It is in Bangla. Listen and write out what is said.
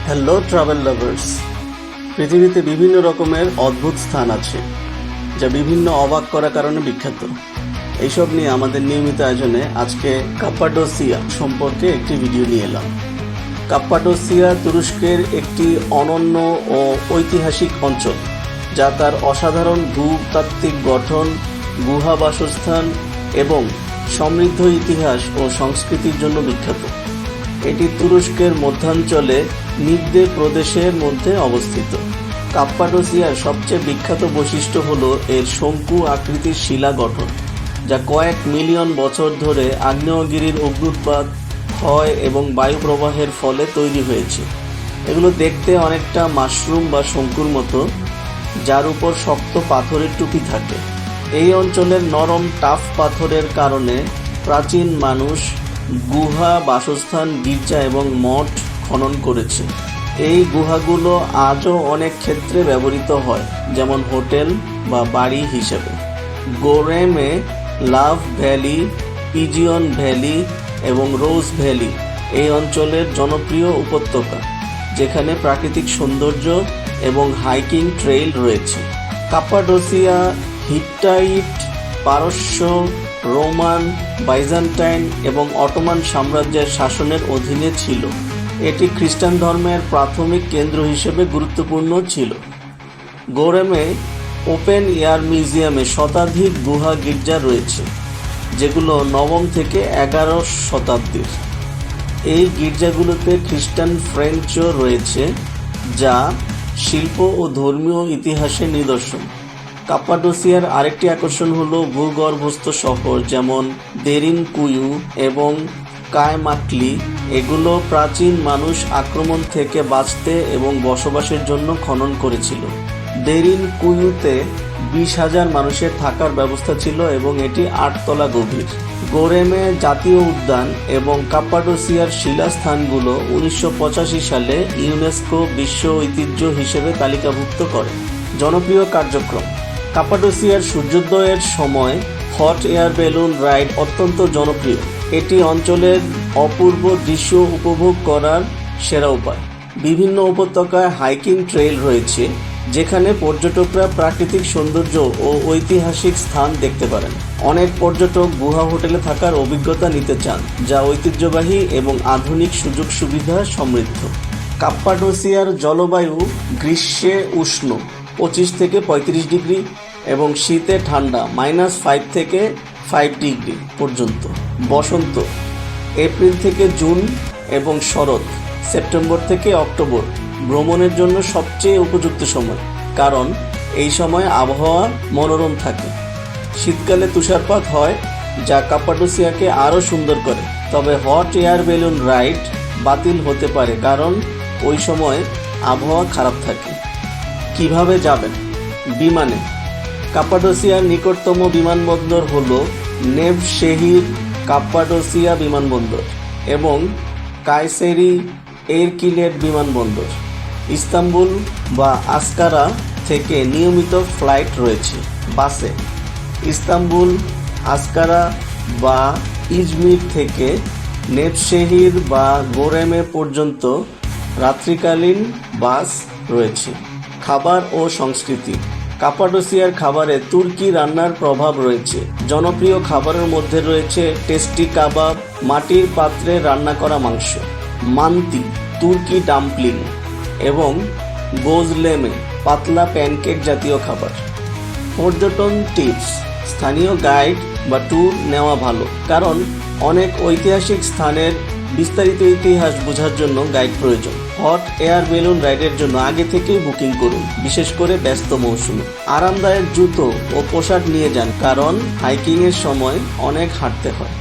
Hello travel lovers. পৃথিবীতে বিভিন্ন রকমের অদ্ভুত স্থান আছে যা বিভিন্ন অবাক করার কারণে বিখ্যাত। এইসব নিয়ে আমাদের নিয়মিত আয়োজনে আজকে কাপ্পাডোসিয়া সম্পর্কে একটি ভিডিও নিয়ে এলাম। কাপ্পাডোসিয়া তুরস্কের একটি অনন্য ও ঐতিহাসিক অঞ্চল, যা তার অসাধারণ ভূতাত্ত্বিক গঠন, গুহা বাসস্থান এবং সমৃদ্ধ ইতিহাস ও সংস্কৃতির জন্য বিখ্যাত। এটি তুরস্কের মধ্যাঞ্চলে নিগদে প্রদেশের মধ্যে অবস্থিত। কাপ্পাডোসিয়ার সবচেয়ে বিখ্যাত বৈশিষ্ট্য হল এর শঙ্কু আকৃতির শিলা গঠন, যা কয়েক মিলিয়ন বছর ধরে আগ্নেয়গিরির অগ্ন্যুৎপাত, ক্ষয় এবং বায়ু প্রবাহের ফলে তৈরি হয়েছে। এগুলো দেখতে অনেকটা মাশরুম বা শঙ্কুর মতো, যার উপর শক্ত পাথরের টুপি থাকে। এই অঞ্চলের নরম টাফ পাথরের কারণে প্রাচীন মানুষ গুহা বাসস্থান, গির্জা এবং মঠ খনন করেছে। এই গুহাগুলো আজও অনেক ক্ষেত্রে ব্যবহৃত হয়, যেমন হোটেল বা বাড়ি হিসেবে। গোরেমে, লাভ ভ্যালি, পিজিয়ন ভ্যালি এবং রোজ ভ্যালি এই অঞ্চলের জনপ্রিয় উপত্যকা, যেখানে প্রাকৃতিক সৌন্দর্য এবং হাইকিং ট্রেইল রয়েছে। কাপ্পাডোসিয়া হিট্টাইট, পারস্য, রোমান, বাইজেন্টাইন এবং অটোমান সাম্রাজ্যের শাসনের অধীনে ছিল। এটি খ্রিস্টান ধর্মের প্রাথমিক কেন্দ্র হিসেবে গুরুত্বপূর্ণ ছিল। গোরেমে ওপেন এয়ার মিউজিয়ামে শতাধিক গুহা গির্জা রয়েছে, যেগুলো 9ম থেকে 11শ শতাব্দীর। এই গির্জাগুলোতে খ্রিস্টান ফ্রেঞ্চও রয়েছে, যা শিল্প ও ধর্মীয় ইতিহাসের নিদর্শন। কাপ্পাডোসিয়ার আরেকটি আকর্ষণ হল ভূগর্ভস্থ শহর, যেমন দেরিনকুয়ু এবং কায়মাকলি। এগুলো প্রাচীন মানুষ আক্রমণ থেকে বাঁচতে এবং বসবাসের জন্য খনন করেছিল। দেরিনকুয়ুতে 20,000 মানুষের থাকার ব্যবস্থা ছিল এবং এটি 8 তলা গভীর। গোরেমে জাতীয় উদ্যান এবং কাপ্পাডোসিয়ার শিলাস্থানগুলো 1985 সালে ইউনেস্কো বিশ্ব ঐতিহ্য হিসেবে তালিকাভুক্ত করে। জনপ্রিয় কার্যক্রম: কাপ্পাডোসিয়ার সূর্যোদয়ের সময় হট এয়ার বেলুন রাইড অত্যন্ত জনপ্রিয়। এটি অঞ্চলের অপূর্ব দৃশ্য উপভোগ করার সেরা উপায়। বিভিন্ন উপত্যকায় হাইকিং ট্রেইল রয়েছে, যেখানে পর্যটকরা প্রাকৃতিক সৌন্দর্য ও ঐতিহাসিক স্থান দেখতে পারেন। অনেক পর্যটক গুহা হোটেলে থাকার অভিজ্ঞতা নিতে চান, যা ঐতিহ্যবাহী এবং আধুনিক সুযোগ সুবিধা সমৃদ্ধ। কাপ্পাডোসিয়ার জলবায়ু গ্রীষ্মে উষ্ণ 25 থেকে 35 ডিগ্রি এবং শীতে ঠান্ডা -5 থেকে 5 ডিগ্রি পর্যন্ত। বসন্ত এপ্রিল থেকে জুন এবং শরৎ সেপ্টেম্বর থেকে অক্টোবর ভ্রমণের জন্য সবচেয়ে উপযুক্ত সময়, কারণ এই সময় আবহাওয়া মনোরম থাকে। শীতকালে তুষারপাত হয়, যা কাপ্পাডোসিয়াকে আরও সুন্দর করে। তবে হট এয়ার বেলুন রাইড বাতিল হতে পারে, কারণ ওই সময় আবহাওয়া খারাপ থাকে। কিভাবে যাবেন? বিমানে। কাপ্পাডোসিয়ার নিকটতম বিমানবন্দর হল নেভশেহির কাপ্পাডোসিয়া বিমানবন্দর এবং কায়সেরি এরকিলেট বিমানবন্দর। ইস্তাম্বুল বা আস্কারা থেকে নিয়মিত ফ্লাইট রয়েছে। বাসে ইস্তাম্বুল, আস্কারা বা ইজমির থেকে নেভশেহির বা গোরেমে পর্যন্ত রাত্রিকালীন বাস রয়েছে। খাবার ও সংস্কৃতি: কাপ্পাডোসিয়ার খাবারে তুর্কি রান্নার প্রভাব রয়েছে। জনপ্রিয় খাবারের মধ্যে রয়েছে টেস্টি কাবাব, মাটির পাত্রে রান্না করা মাংস, মান্তি তুর্কি ডাম্পলিং এবং গোজলেমে পাতলা প্যানকেক জাতীয় খাবার। পর্যটন টিপস: স্থানীয় গাইড বা ট্যুর নেওয়া ভালো, কারণ অনেক ঐতিহাসিক স্থানের বিস্তারিত ইতিহাস বোঝার জন্য গাইড প্রয়োজন। হট এয়ার বেলুন রাইডের জন্য আগে থেকেই বুকিং করুন, বিশেষ করে ব্যস্ত মৌসুমে। আরামদায়ক জুতো ও পোশাক নিয়ে যান, কারণ হাইকিংয়ের সময় অনেক হাঁটতে হয়।